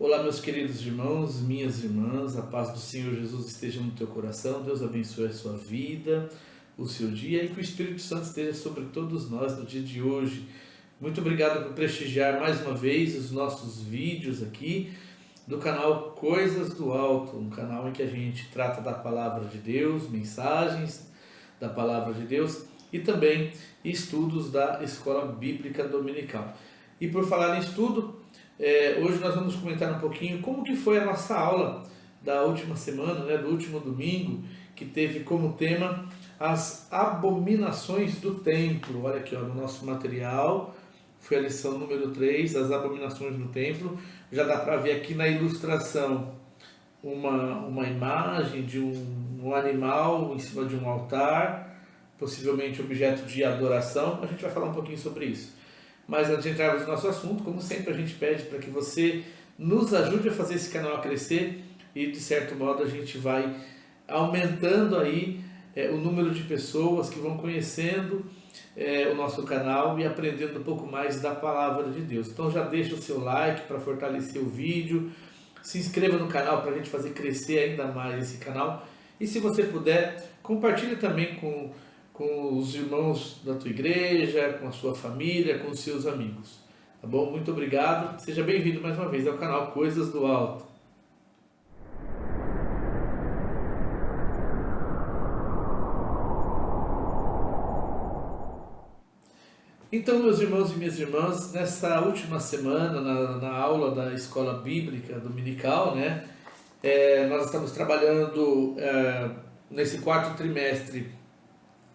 Olá, meus queridos irmãos, minhas irmãs, a paz do Senhor Jesus esteja no teu coração, Deus abençoe a sua vida, o seu dia e que o Espírito Santo esteja sobre todos nós no dia de hoje. Muito obrigado por prestigiar mais uma vez os nossos vídeos aqui do canal Coisas do Alto, um canal em que a gente trata da Palavra de Deus, mensagens da Palavra de Deus e também estudos da Escola Bíblica Dominical. E por falar em estudo, hoje nós vamos comentar um pouquinho como que foi a nossa aula da última semana, do último domingo, que teve como tema as abominações do templo. Olha aqui, no nosso material, foi a lição número 3, as abominações do templo. Já dá para ver aqui na ilustração uma imagem de um animal em cima de um altar, possivelmente objeto de adoração. A gente vai falar um pouquinho sobre isso. Mas antes de entrarmos no nosso assunto, como sempre a gente pede para que você nos ajude a fazer esse canal a crescer e de certo modo a gente vai aumentando aí o número de pessoas que vão conhecendo o nosso canal e aprendendo um pouco mais da Palavra de Deus. Então já deixa o seu like para fortalecer o vídeo, se inscreva no canal para a gente fazer crescer ainda mais esse canal e se você puder, compartilhe também com os irmãos da tua igreja, com a sua família, com os seus amigos. Tá bom? Muito obrigado. Seja bem-vindo mais uma vez ao canal Coisas do Alto. Então, meus irmãos e minhas irmãs, nessa última semana, na aula da Escola Bíblica Dominical, nós estamos trabalhando nesse quarto trimestre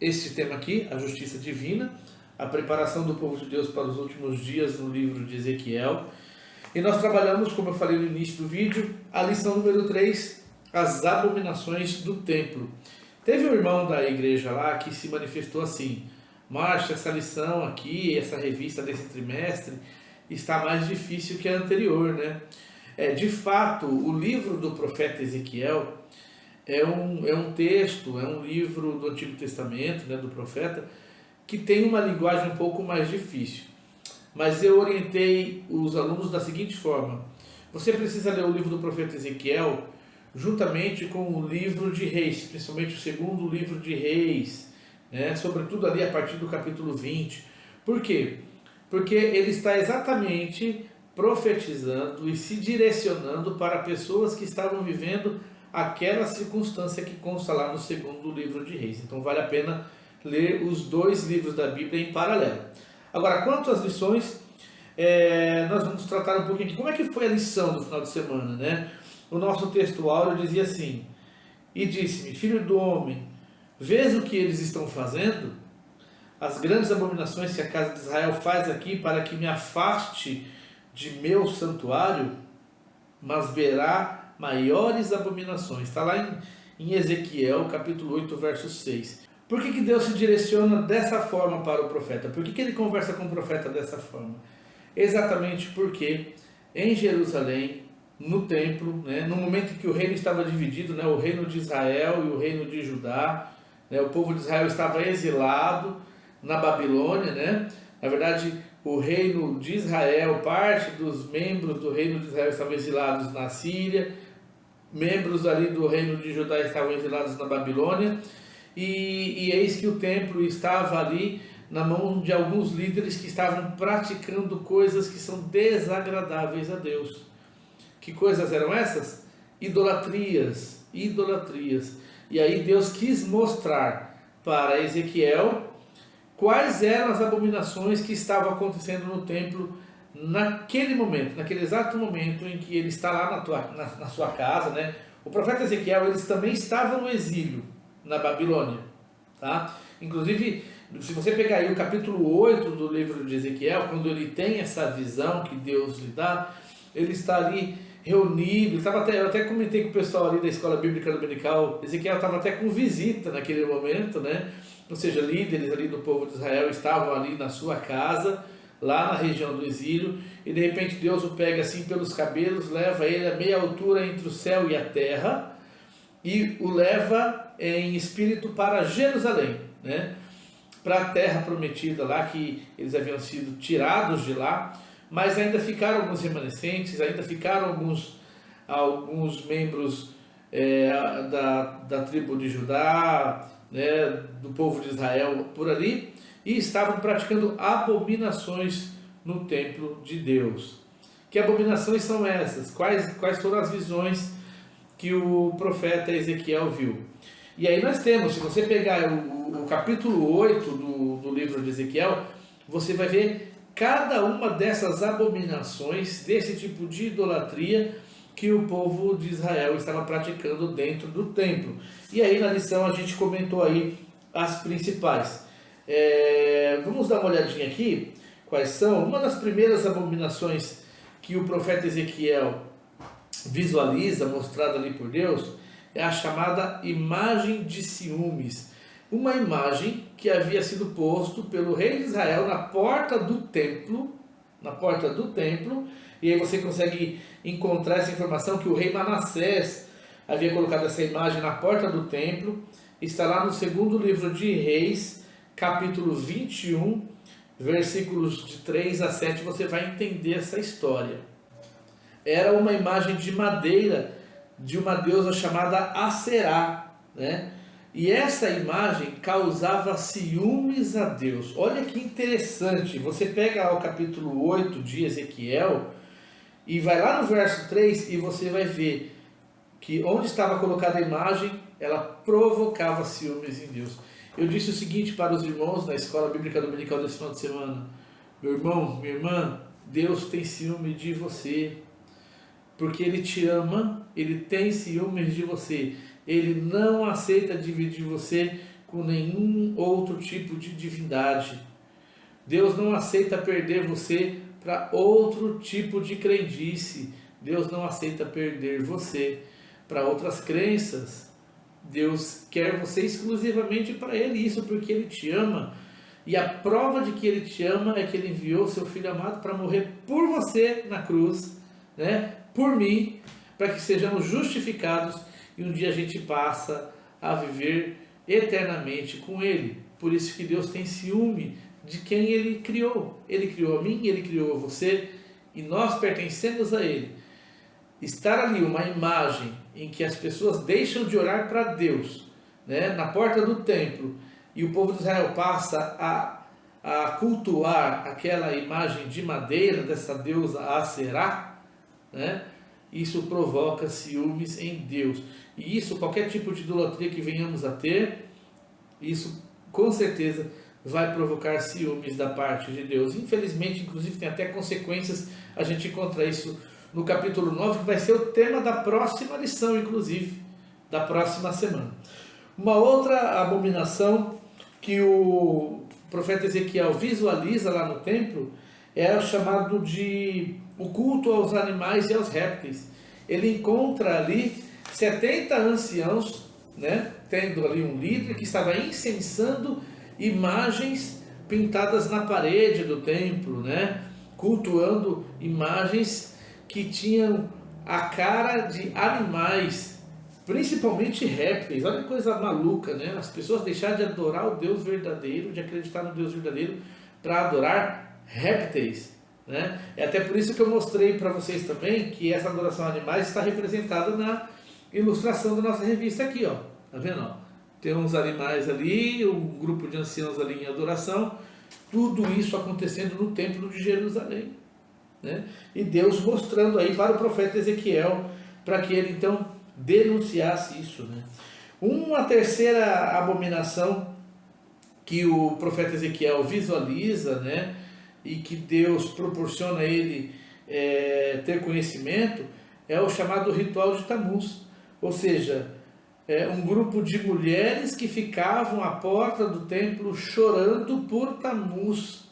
este tema aqui, a justiça divina, a preparação do povo de Deus para os últimos dias no livro de Ezequiel. E nós trabalhamos, como eu falei no início do vídeo, a lição número 3, as abominações do templo. Teve um irmão da igreja lá que se manifestou assim: Márcio, essa lição aqui, essa revista desse trimestre está mais difícil que a anterior, de fato, o livro do profeta Ezequiel é um texto, é um livro do Antigo Testamento, do profeta, que tem uma linguagem um pouco mais difícil. Mas eu orientei os alunos da seguinte forma: você precisa ler o livro do profeta Ezequiel juntamente com o livro de Reis, principalmente o segundo livro de Reis, sobretudo ali a partir do capítulo 20. Por quê? Porque ele está exatamente profetizando e se direcionando para pessoas que estavam vivendo aquela circunstância que consta lá no segundo livro de Reis. Então vale a pena ler os dois livros da Bíblia em paralelo. Agora, quanto às lições, nós vamos tratar um pouquinho aqui. Como é que foi a lição do final de semana? O nosso texto áureo dizia assim: e disse-me, filho do homem, vês o que eles estão fazendo? As grandes abominações que a casa de Israel faz aqui para que me afaste de meu santuário, mas verá maiores abominações. Está lá em Ezequiel, capítulo 8, verso 6. Por que Deus se direciona dessa forma para o profeta? Por que ele conversa com o profeta dessa forma? Exatamente porque em Jerusalém, no templo, no momento em que o reino estava dividido, o reino de Israel e o reino de Judá, o povo de Israel estava exilado na Babilônia, na verdade, o reino de Israel, parte dos membros do reino de Israel estavam exilados na Síria, membros ali do reino de Judá estavam exilados na Babilônia, e eis que o templo estava ali na mão de alguns líderes que estavam praticando coisas que são desagradáveis a Deus. Que coisas eram essas? Idolatrias. E aí Deus quis mostrar para Ezequiel quais eram as abominações que estavam acontecendo no templo naquele momento, naquele exato momento em que ele está lá na sua casa. O profeta Ezequiel, eles também estavam no exílio na Babilônia. Inclusive, se você pegar aí o capítulo 8 do livro de Ezequiel, quando ele tem essa visão que Deus lhe dá, ele está ali reunido. Eu até comentei com o pessoal ali da Escola Bíblica Dominical, Ezequiel estava até com visita naquele momento, ou seja, líderes ali do povo de Israel estavam ali na sua casa, lá na região do exílio, e de repente Deus o pega assim pelos cabelos, leva ele a meia altura entre o céu e a terra, e o leva em espírito para Jerusalém, para a terra prometida lá, que eles haviam sido tirados de lá, mas ainda ficaram alguns remanescentes, ainda ficaram alguns membros da tribo de Judá, né, do povo de Israel por ali, e estavam praticando abominações no templo de Deus. Que abominações são essas? Quais foram as visões que o profeta Ezequiel viu? E aí nós temos, se você pegar o capítulo 8 do livro de Ezequiel, você vai ver cada uma dessas abominações, desse tipo de idolatria que o povo de Israel estava praticando dentro do templo. E aí na lição a gente comentou aí as principais. Vamos dar uma olhadinha aqui, quais são. Uma das primeiras abominações que o profeta Ezequiel visualiza, mostrada ali por Deus, é a chamada imagem de ciúmes. Uma imagem que havia sido posto pelo rei de Israel na porta do templo, e aí você consegue encontrar essa informação que o rei Manassés havia colocado essa imagem na porta do templo. Está lá no segundo livro de Reis, capítulo 21, versículos de 3 a 7, você vai entender essa história. Era uma imagem de madeira de uma deusa chamada Aserá, né? E essa imagem causava ciúmes a Deus. Olha que interessante, você pega o capítulo 8 de Ezequiel e vai lá no verso 3 e você vai ver que onde estava colocada a imagem, ela provocava ciúmes em Deus. Eu disse o seguinte para os irmãos na escola bíblica dominical desse final de semana: meu irmão, minha irmã, Deus tem ciúme de você, porque Ele te ama, Ele tem ciúmes de você. Ele não aceita dividir você com nenhum outro tipo de divindade. Deus não aceita perder você para outro tipo de crendice. Deus não aceita perder você para outras crenças. Deus quer você exclusivamente para Ele, isso porque Ele te ama. E a prova de que Ele te ama é que Ele enviou seu Filho amado para morrer por você na cruz, né? Por mim, para que sejamos justificados e um dia a gente passa a viver eternamente com Ele. Por isso que Deus tem ciúme de quem Ele criou. Ele criou a mim, Ele criou a você e nós pertencemos a Ele. Estar ali uma imagem em que as pessoas deixam de orar para Deus, né, na porta do templo, e o povo de Israel passa a cultuar aquela imagem de madeira dessa deusa Aserá, né? Isso provoca ciúmes em Deus. E isso, qualquer tipo de idolatria que venhamos a ter, isso com certeza vai provocar ciúmes da parte de Deus. Infelizmente, inclusive, tem até consequências. A gente encontra isso no capítulo 9, que vai ser o tema da próxima lição, inclusive, da próxima semana. Uma outra abominação que o profeta Ezequiel visualiza lá no templo é o chamado de o culto aos animais e aos répteis. Ele encontra ali 70 anciãos, né, tendo ali um líder que estava incensando imagens pintadas na parede do templo, né, cultuando imagens que tinham a cara de animais, principalmente répteis. Olha que coisa maluca, né? As pessoas deixaram de adorar o Deus verdadeiro, de acreditar no Deus verdadeiro, para adorar répteis, né? É até por isso que eu mostrei para vocês também que essa adoração a animais está representada na ilustração da nossa revista aqui, ó. Tá vendo? Ó? Tem uns animais ali, um grupo de anciãos ali em adoração, tudo isso acontecendo no templo de Jerusalém, né? E Deus mostrando aí para o profeta Ezequiel, para que ele então denunciasse isso, né? Uma terceira abominação que o profeta Ezequiel visualiza, né, e que Deus proporciona a ele ter conhecimento, é o chamado ritual de Tamuz, ou seja, um grupo de mulheres que ficavam à porta do templo chorando por Tamuz.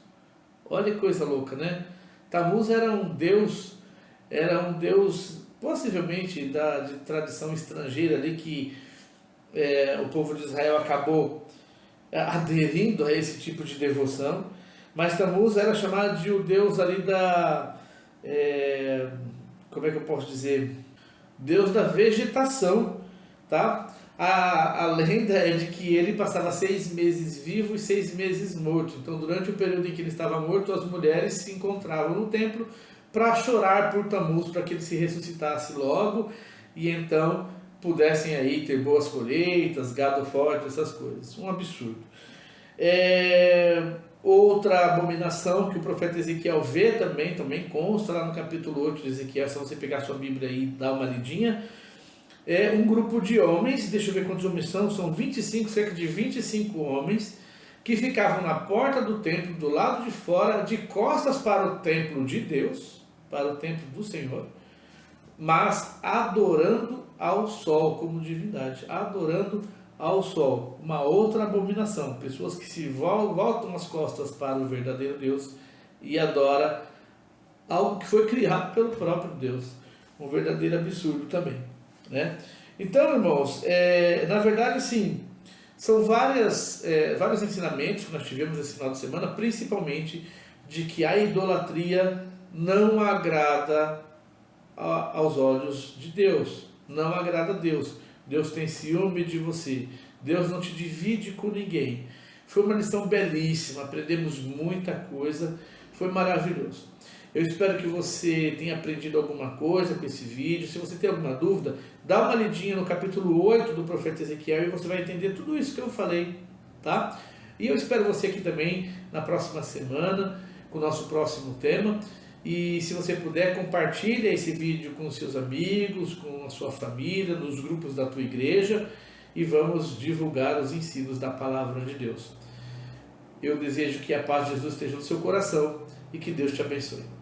Olha que coisa louca, né? Tamuz era um deus possivelmente de tradição estrangeira ali, que o povo de Israel acabou aderindo a esse tipo de devoção, mas Tamuz era chamado de o deus ali como é que eu posso dizer? Deus da vegetação, tá? A lenda é de que ele passava 6 meses vivo e 6 meses morto. Então, durante o período em que ele estava morto, as mulheres se encontravam no templo para chorar por Tammuz, para que ele se ressuscitasse logo e então pudessem aí ter boas colheitas, gado forte, essas coisas. Um absurdo. Outra abominação que o profeta Ezequiel vê também consta lá no capítulo 8 de Ezequiel, se você pegar sua Bíblia aí e dar uma lidinha, é um grupo de homens, deixa eu ver quantos homens são 25, cerca de 25 homens, que ficavam na porta do templo, do lado de fora, de costas para o templo de Deus, para o templo do Senhor, mas adorando ao sol como divindade, adorando ao sol. Uma outra abominação, pessoas que se voltam as costas para o verdadeiro Deus e adora algo que foi criado pelo próprio Deus. Um verdadeiro absurdo também, né? Então, irmãos, na verdade, sim, são vários ensinamentos que nós tivemos esse final de semana, principalmente de que a idolatria não agrada aos olhos de Deus, não agrada a Deus. Deus tem ciúme de você, Deus não te divide com ninguém. Foi uma lição belíssima, aprendemos muita coisa, foi maravilhoso. Eu espero que você tenha aprendido alguma coisa com esse vídeo. Se você tem alguma dúvida, dá uma lidinha no capítulo 8 do profeta Ezequiel e você vai entender tudo isso que eu falei, tá? E eu espero você aqui também na próxima semana com o nosso próximo tema. E se você puder, compartilha esse vídeo com seus amigos, com a sua família, nos grupos da tua igreja e vamos divulgar os ensinos da palavra de Deus. Eu desejo que a paz de Jesus esteja no seu coração e que Deus te abençoe.